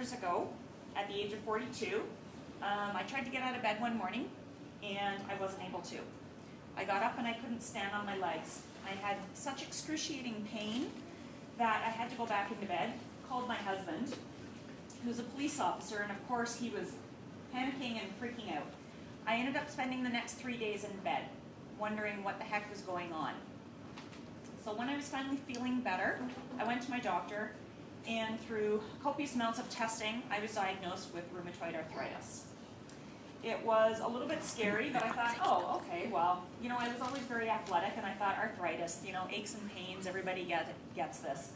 years ago, at the age of 42, I tried to get out of bed one morning, and I wasn't able to. I got up and I couldn't stand on my legs. I had such excruciating pain that I had to go back into bed, called my husband, who's a police officer, and of course he was panicking and freaking out. I ended up spending the next 3 days in bed, wondering what the heck was going on. So when I was finally feeling better, I went to my doctor, and through copious amounts of testing, I was diagnosed with rheumatoid arthritis. It was a little bit scary, but I thought, oh, okay, well, you know, I was always very athletic, and I thought arthritis, you know, aches and pains, everybody gets this.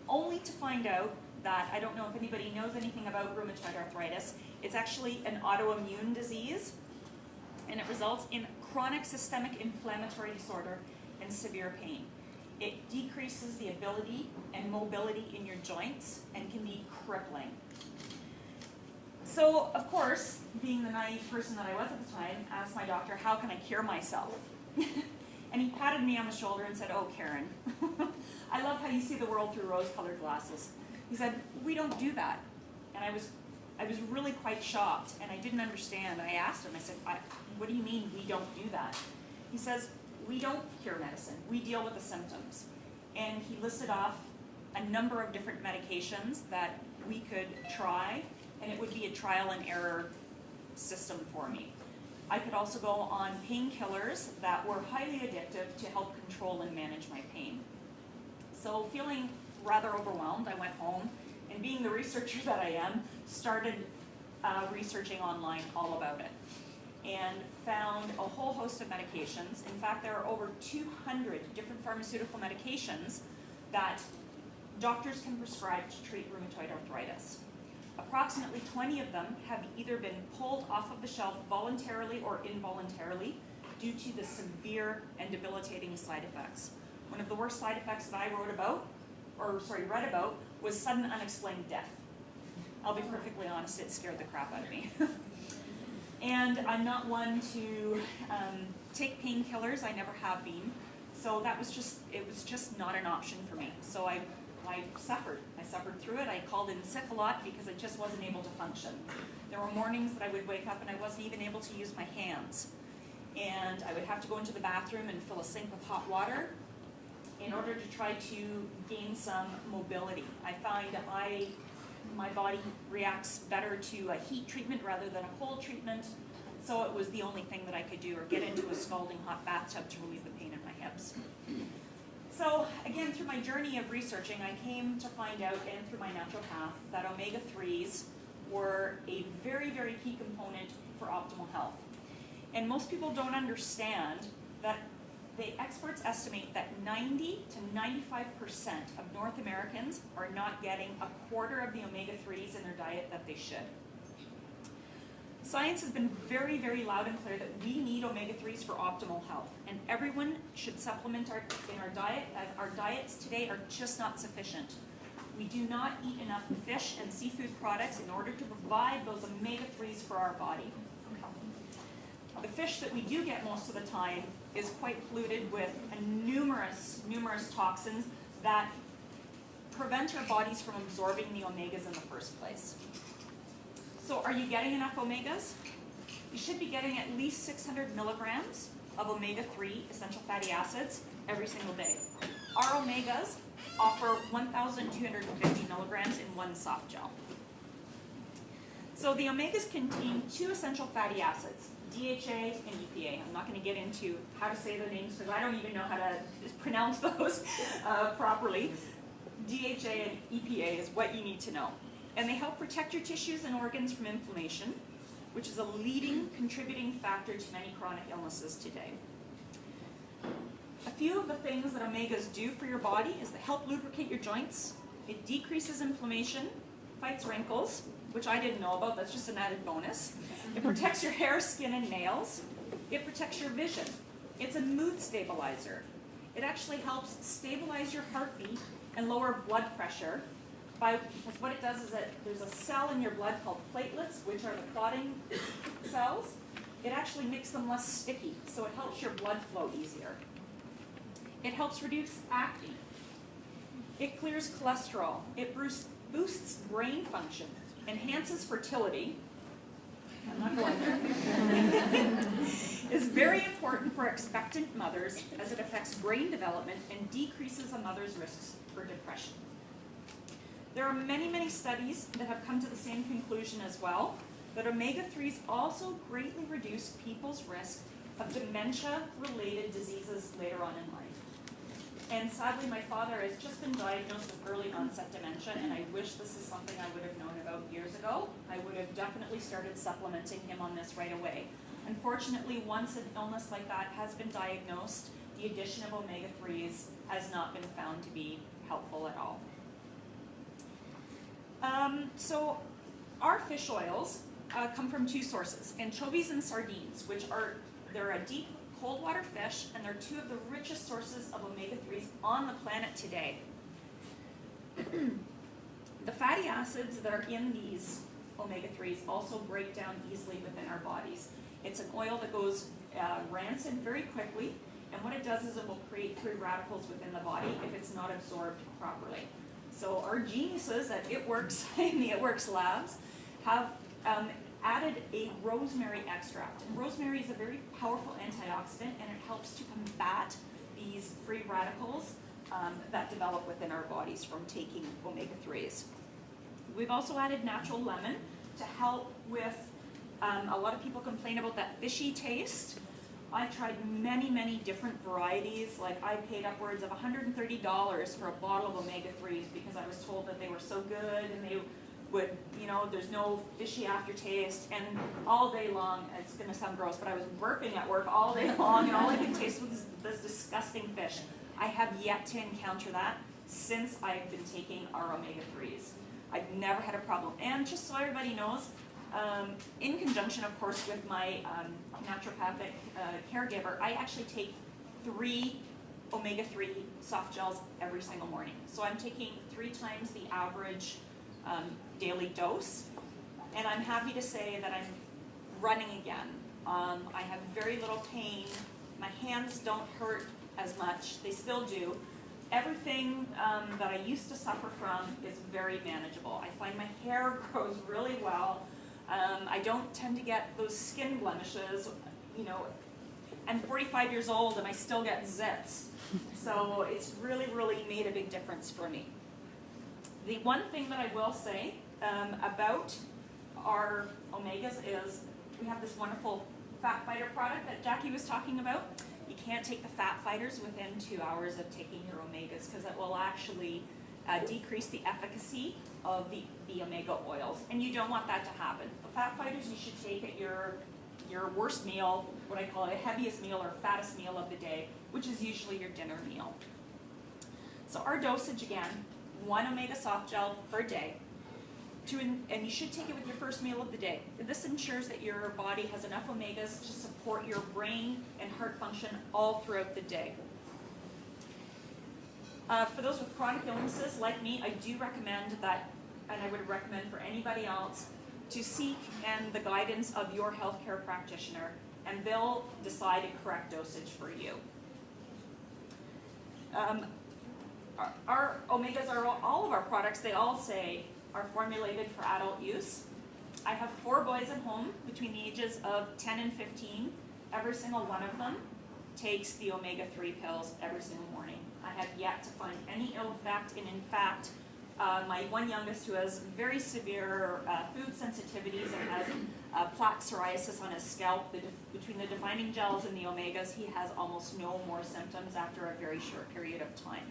Only to find out that, I don't know if anybody knows anything about rheumatoid arthritis, it's actually an autoimmune disease, and it results in chronic systemic inflammatory disorder and severe pain. It decreases the ability and mobility in your joints and can be crippling. So, of course, being the naive person that I was at the time, asked my doctor, how can I cure myself? And he patted me on the shoulder and said, oh, Karen, I love how you see the world through rose-colored glasses. He said, we don't do that. And I was really quite shocked, and I didn't understand. I asked him, I said, what do you mean we don't do that? He says, we don't cure medicine, we deal with the symptoms. And he listed off a number of different medications that we could try, and it would be a trial and error system for me. I could also go on painkillers that were highly addictive to help control and manage my pain. So feeling rather overwhelmed, I went home, and being the researcher that I am, started researching online all about it, and found a whole host of medications. In fact, there are over 200 different pharmaceutical medications that doctors can prescribe to treat rheumatoid arthritis. Approximately 20 of them have either been pulled off of the shelf voluntarily or involuntarily due to the severe and debilitating side effects. One of the worst side effects that I read about, was sudden unexplained death. I'll be perfectly honest, it scared the crap out of me. And I'm not one to take painkillers, I never have been. So it was just not an option for me. So I suffered. I suffered through it. I called in sick a lot because I just wasn't able to function. There were mornings that I would wake up and I wasn't even able to use my hands. And I would have to go into the bathroom and fill a sink with hot water in order to try to gain some mobility. I find my body reacts better to a heat treatment rather than a cold treatment, so it was the only thing that I could do, or get into a scalding hot bathtub to relieve the pain in my hips. So again, through my journey of researching, I came to find out, and through my naturopath, that omega-3s were a very, very key component for optimal health. And most people don't understand that the experts estimate that 90 to 95% of North Americans are not getting a quarter of the omega-3s in their diet that they should. Science has been very, very loud and clear that we need omega-3s for optimal health, and everyone should supplement in our diet, as our diets today are just not sufficient. We do not eat enough fish and seafood products in order to provide those omega-3s for our body. The fish that we do get most of the time is quite polluted with numerous toxins that prevent our bodies from absorbing the omegas in the first place. So are you getting enough omegas? You should be getting at least 600 milligrams of omega-3 essential fatty acids every single day. Our omegas offer 1,250 milligrams in one soft gel. So the omegas contain 2 essential fatty acids, DHA and EPA. I'm not going to get into how to say their names because I don't even know how to pronounce those properly. DHA and EPA is what you need to know. And they help protect your tissues and organs from inflammation, which is a leading contributing factor to many chronic illnesses today. A few of the things that omegas do for your body is they help lubricate your joints, it decreases inflammation, fights wrinkles, which I didn't know about, that's just an added bonus. It protects your hair, skin, and nails. It protects your vision. It's a mood stabilizer. It actually helps stabilize your heartbeat and lower blood pressure because what it does is that there's a cell in your blood called platelets, which are the clotting cells. It actually makes them less sticky, so it helps your blood flow easier. It helps reduce acne. It clears cholesterol. It boosts brain function, enhances fertility, I'm not going there, is very important for expectant mothers as it affects brain development and decreases a mother's risks for depression. There are many, many studies that have come to the same conclusion as well, that omega-3s also greatly reduce people's risk of dementia-related diseases later on in life. And sadly, my father has just been diagnosed with early onset dementia, and I wish this is something I would have known about years ago. I would have definitely started supplementing him on this right away. Unfortunately, once an illness like that has been diagnosed, the addition of omega-3s has not been found to be helpful at all. So our fish oils come from two sources, anchovies and sardines, they're a deep cold water fish, and they're two of the richest sources of omega-3s on the planet today. The fatty acids that are in these omega-3s also break down easily within our bodies. It's an oil that goes rancid very quickly, and what it does is it will create free radicals within the body if it's not absorbed properly. So our geniuses at It Works in the It Works labs have added a rosemary extract. And rosemary is a very powerful antioxidant, and it helps to combat these free radicals that develop within our bodies from taking omega-3s. We've also added natural lemon to help with, a lot of people complain about that fishy taste. I tried many, many different varieties. Like, I paid upwards of $130 for a bottle of omega-3s because I was told that they were so good and they would, there's no fishy aftertaste, and all day long, it's gonna sound gross, but I was burping at work all day long, and all I could taste was this disgusting fish. I have yet to encounter that since I've been taking our omega-3s. I've never had a problem. And just so everybody knows, in conjunction, of course, with my naturopathic caregiver, I actually take 3 omega-3 soft gels every single morning. So I'm taking 3 times the average daily dose, and I'm happy to say that I'm running again. I have very little pain. My hands don't hurt as much. They still do. Everything that I used to suffer from is very manageable. I find my hair grows really well. I don't tend to get those skin blemishes. I'm 45 years old and I still get zits. So it's really, really made a big difference for me. The one thing that I will say about our omegas is we have this wonderful fat fighter product that Jackie was talking about. You can't take the fat fighters within 2 hours of taking your omegas because it will actually decrease the efficacy of the omega oils, and you don't want that to happen. The fat fighters you should take at your worst meal, what I call it, a heaviest meal or fattest meal of the day, which is usually your dinner meal. So our dosage again, 1 omega soft gel per day, and you should take it with your first meal of the day. This ensures that your body has enough omegas to support your brain and heart function all throughout the day. For those with chronic illnesses like me, I do recommend that, and I would recommend for anybody else, to seek the guidance of your healthcare practitioner, and they'll decide a correct dosage for you. Our omegas are all of our products, they all say, are formulated for adult use. I have 4 boys at home between the ages of 10 and 15. Every single one of them takes the omega-3 pills every single morning. I have yet to find any ill effect, and in fact, my one youngest, who has very severe food sensitivities and has plaque psoriasis on his scalp, between the defining gels and the omegas, he has almost no more symptoms after a very short period of time.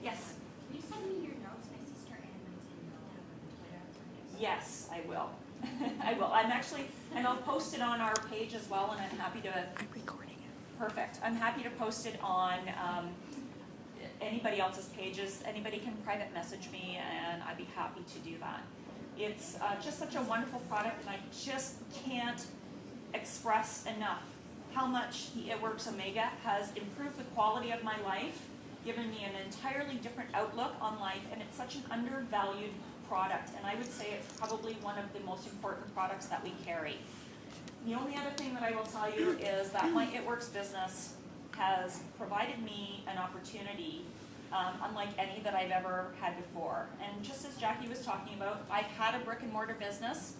Yes? Can you send me your notes? My sister and my team know Twitter. Yes, I will. I will. I'm actually, and I'll post it on our page as well, and I'm happy to... I'm recording it. Perfect. I'm happy to post it on anybody else's pages. Anybody can private message me, and I'd be happy to do that. It's just such a wonderful product, and I just can't express enough how much the It Works Omega has improved the quality of my life, given me an entirely different outlook on life, and it's such an undervalued product, and I would say it's probably one of the most important products that we carry. The only other thing that I will tell you is that my It Works business has provided me an opportunity unlike any that I've ever had before. And just as Jackie was talking about, I've had a brick and mortar business.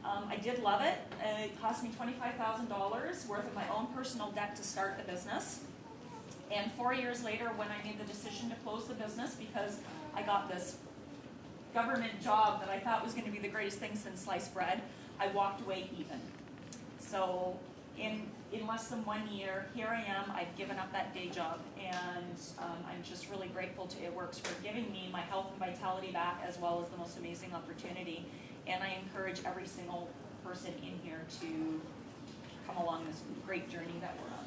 I did love it. It cost me $25,000 worth of my own personal debt to start the business. And 4 years later, when I made the decision to close the business because I got this government job that I thought was going to be the greatest thing since sliced bread, I walked away even. So in less than 1 year, here I am, I've given up that day job, and I'm just really grateful to It Works for giving me my health and vitality back, as well as the most amazing opportunity. And I encourage every single person in here to come along this great journey that we're on.